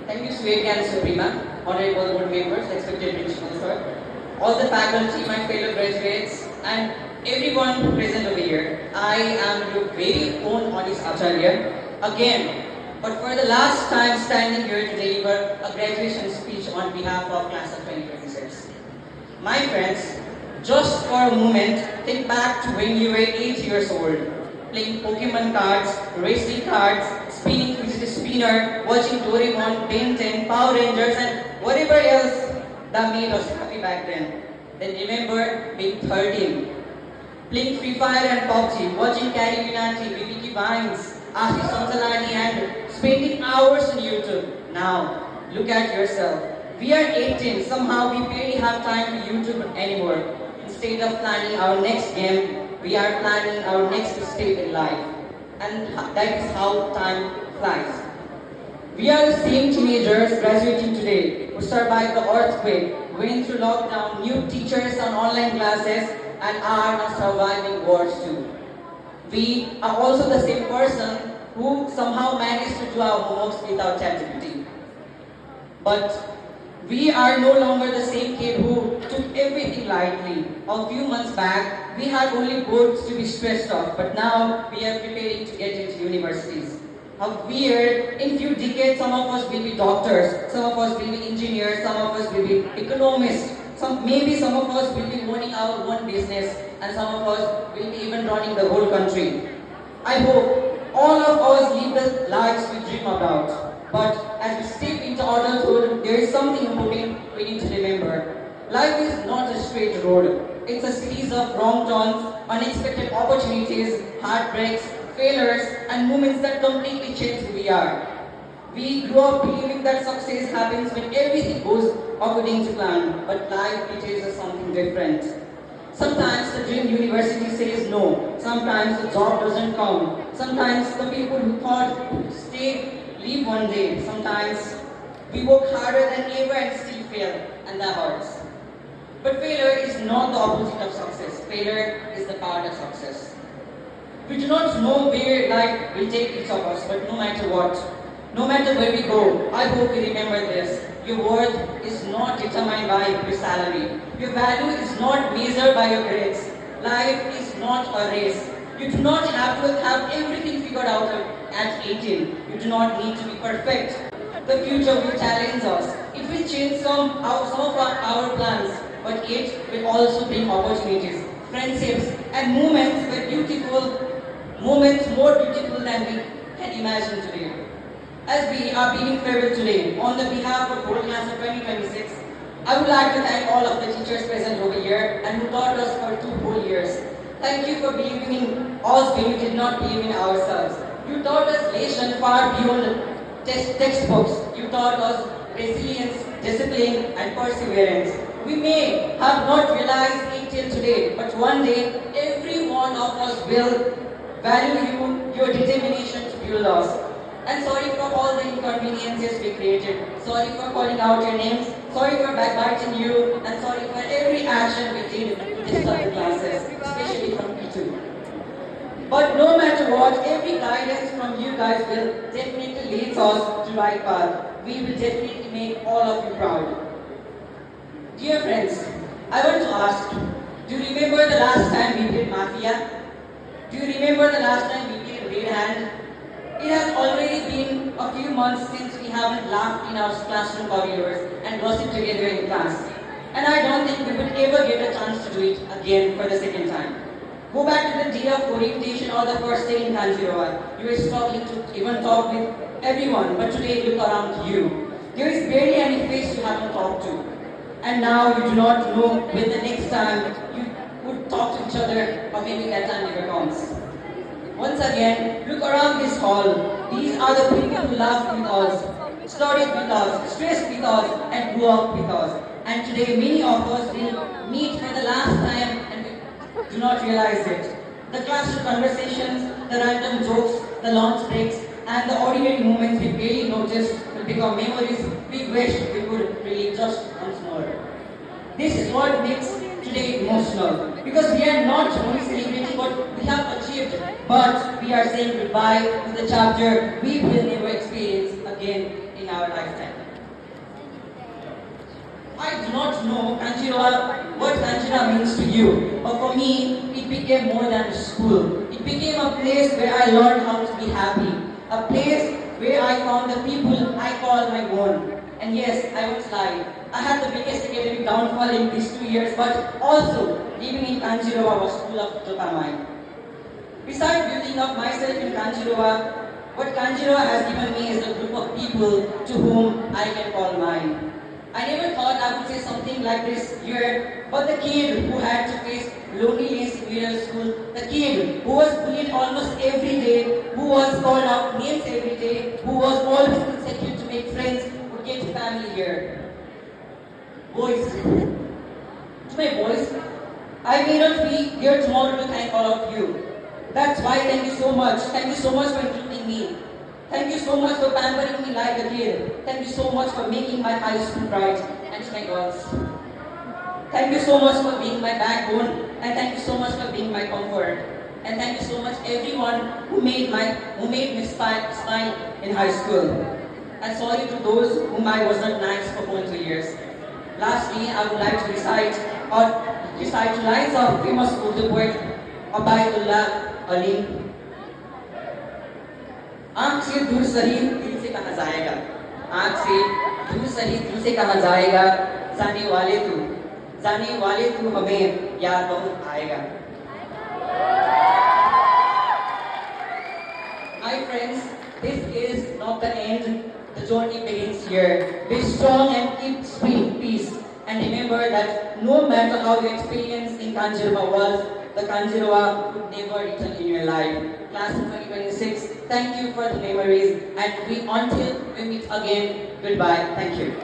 Thank you, Sweet and Suprema, honorable board members, respected principal sir, all the faculty, my fellow graduates, and everyone present over here. I am your very own Anish Acharya again, but for the last time standing here to deliver a graduation speech on behalf of class of 2026. My friends, just for a moment, think back to when you were 8 years old, playing Pokemon cards, racing cards, spinning fidget spinner, watching Doraemon, Ben 10, Power Rangers, and whatever else that made us happy back then. Then remember being 13, playing Free Fire and PUBG, watching Carrie Minati, BBQ Vines, Ashish Samsalani, and spending hours on YouTube. Now, look at yourself. We are 18, somehow we barely have time for YouTube anymore. Instead of planning our next game, we are planning our next step in life. And that is how time flies. We are the same teenagers graduating today who survived the earthquake, went through lockdown, new teachers on online classes, and are now surviving wars too. We are also the same person who somehow managed to do our homeworks without ChatGPT. But we are no longer the same kid who took everything lightly. A few months back, we had only boards to be stressed off, but now we are preparing to get into universities. How weird, in few decades some of us will be doctors, some of us will be engineers, some of us will be economists, maybe some of us will be owning our own business, and some of us will be even running the whole country. I hope all of us live the lives we dream about. But as we step into adulthood, there is something important we need to remember. Life is not a straight road. It's a series of wrong turns, unexpected opportunities, heartbreaks, failures, and moments that completely change who we are. We grew up believing that success happens when everything goes according to plan, but life teaches us something different. Sometimes the dream university says no. Sometimes the job doesn't come. Sometimes the people who thought would stay leave one day. Sometimes we work harder than ever and still fail, and that hurts. But failure is not the opposite of success. Failure is the part of success. We do not know where life will take each of us, but no matter what, no matter where we go, I hope we remember this. Your worth is not determined by your salary. Your value is not measured by your grades. Life is not a race. You do not have to have everything figured out at 18. You do not need to be perfect. The future will challenge us. It will change some of our plans, but it will also bring opportunities, friendships, and moments more beautiful than we can imagine today. As we are bidding farewell today, on the behalf of whole class of 2026, I would like to thank all of the teachers present over here and who taught us for 2 whole years. Thank you for believing in us when we did not believe in ourselves. You taught us lessons far beyond textbooks. You taught us resilience, discipline, and perseverance. We may have not realized it till today, but one day, every one of us will value your determination to build us. And sorry for all the inconveniences we created. Sorry for calling out your names. Sorry for backbiting you. And sorry for every action we did to disturb the classes, especially from P2. But no matter what, every guidance from you guys will definitely lead us to the right path. We will definitely make all of you proud. Dear friends, I want to ask, do you remember the last time we did Mafia? Do you remember the last time we did Red Hand? It has already been a few months since we haven't laughed in our classroom corridors and gossiped together in class. And I don't think we will ever get a chance to do it again for the second time. Go back to the day of orientation or the first day in Kanjirowa. You were struggling to even talk with everyone, but today look around you. There is barely any face you haven't talked to. And now you do not know when the next time you would talk to each other, or maybe that time never comes. Once again, look around this hall. These are the people who laughed with us, studied with us, stressed with us, and grew up with us. And today, many of us will meet for the last time and we do not realize it. The classroom conversations, the random jokes, the lunch breaks, and the ordinary moments we barely noticed will become memories we wish we could relive just once more. This is what makes today emotional, because we are not only celebrating what we have achieved, but we are saying goodbye to the chapter we will never experience again in our lifetime. know what Kanjirowa means to you. But for me, it became more than a school. It became a place where I learned how to be happy. A place where I found the people I call my own. And yes, I won't lie. I had the biggest academic downfall in these 2 years, but also living in Kanjirowa was full of dopamine. Besides building up myself in Kanjirowa, what Kanjirowa has given me is a group of people to whom I can call mine. I never thought I would say something like this here, but the kid who had to face loneliness in middle school, the kid who was bullied almost every day, who was called out names every day, who was always insecure to make friends, would get family here. Boys, to my boys, I may not be here tomorrow to thank all of you. That's why thank you so much. Thank you so much for including me. Thank you so much for pampering me like a kid. Thank you so much for making my high school bright. And to my girls, thank you so much for being my backbone, and thank you so much for being my comfort. And thank you so much everyone who made me smile in high school. And sorry to those whom I was not nice for 2 years. Lastly, I would like to recite lines of famous Urdu poet Abayatullah Ali. आँख से दूर सही दिल से कहा जाएगा, आँख से दूर सही दिल से कहा जाएगा, जाने वाले तू हमें याद बहुत आएगा. My friends, this is not the end. The journey begins here. Be strong and keep spreading peace. And remember that no matter how your experience in Kanjirowa was, the Kanjirowa would never return in your life. Class of 2026, thank you for the memories, and until we meet again, goodbye. Thank you.